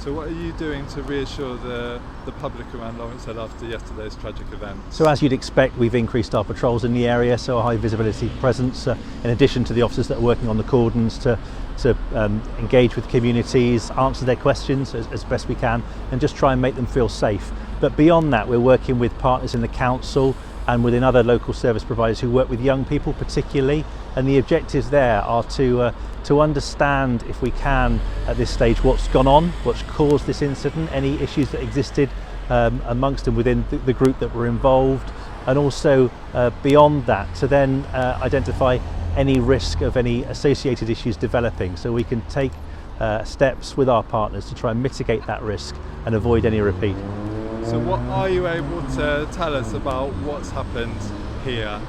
So what are you doing to reassure the public around Lawrence Head after yesterday's tragic event? So as you'd expect, we've increased our patrols in the area, so a high visibility presence, in addition to the officers that are working on the cordons to engage with communities, answer their questions as best we can, and just try and make them feel safe. But beyond that, we're working with partners in the council and within other local service providers who work with young people particularly, and the objectives there are to understand, if we can at this stage, what's gone on, what's caused this incident, any issues that existed amongst and within the group that were involved, and also beyond that to then identify any risk of any associated issues developing, so we can take steps with our partners to try and mitigate that risk and avoid any repeat. So what are you able to tell us about what's happened here?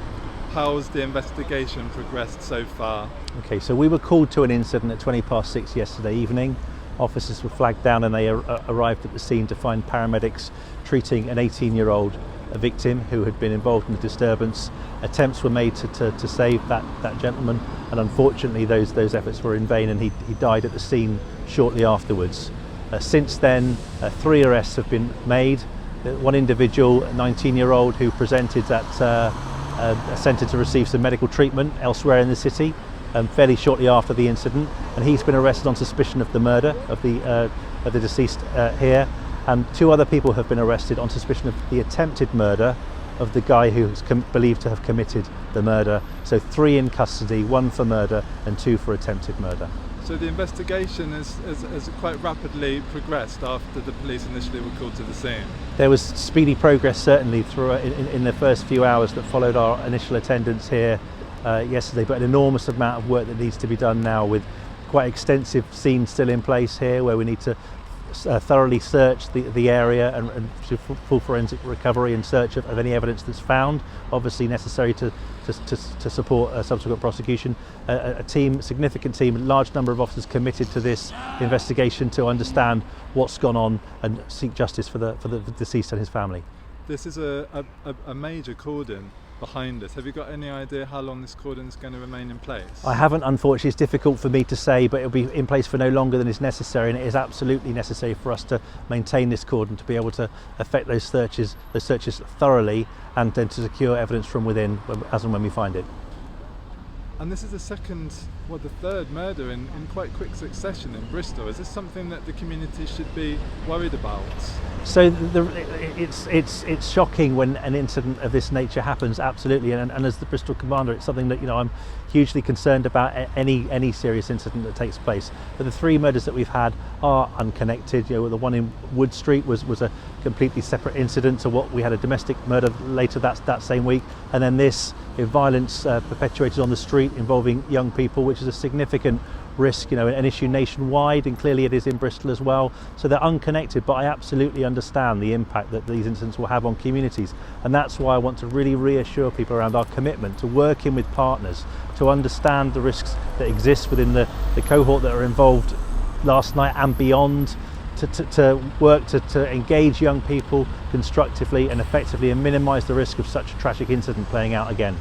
How's the investigation progressed so far? Okay, so we were called to an incident at 6:20 yesterday evening. Officers were flagged down and they arrived at the scene to find paramedics treating an 18-year-old victim who had been involved in the disturbance. Attempts were made to save that gentleman, and unfortunately those efforts were in vain, and he died at the scene shortly afterwards. Since then, 3 arrests have been made. One individual, a 19-year-old, who presented at a centre to receive some medical treatment elsewhere in the city fairly shortly after the incident, and he's been arrested on suspicion of the murder of the deceased here. And 2 other people have been arrested on suspicion of the attempted murder of the guy who's believed to have committed the murder. So 3 in custody, 1 for murder and 2 for attempted murder. So the investigation has quite rapidly progressed after the police initially were called to the scene. There was speedy progress certainly in the first few hours that followed our initial attendance here yesterday, but an enormous amount of work that needs to be done now, with quite extensive scenes still in place here where we need to thoroughly search the area and full forensic recovery and search of any evidence that's found, obviously necessary to support subsequent prosecution. A significant team, large number of officers committed to this investigation to understand what's gone on and seek justice for the deceased and his family. This is a major cordon behind us. Have you got any idea how long this cordon is going to remain in place? I haven't, unfortunately. It's difficult for me to say, but it'll be in place for no longer than is necessary, and it is absolutely necessary for us to maintain this cordon to be able to effect those searches thoroughly, and then to secure evidence from within as and when we find it. And this is the third murder in quite quick succession in Bristol. Is this something that the community should be worried about? So it's shocking when an incident of this nature happens, absolutely, and as the Bristol Commander, it's something that I'm hugely concerned about, any serious incident that takes place. But the 3 murders that we've had are unconnected. The one in Wood Street was a completely separate incident to what we had, a domestic murder later that same week, and then this violence perpetuated on the street involving young people, which is a significant risk, an issue nationwide, and clearly it is in Bristol as well. So they're unconnected, but I absolutely understand the impact that these incidents will have on communities, and that's why I want to really reassure people around our commitment to working with partners to understand the risks that exist within the cohort that are involved last night and beyond, to work to engage young people constructively and effectively and minimise the risk of such a tragic incident playing out again.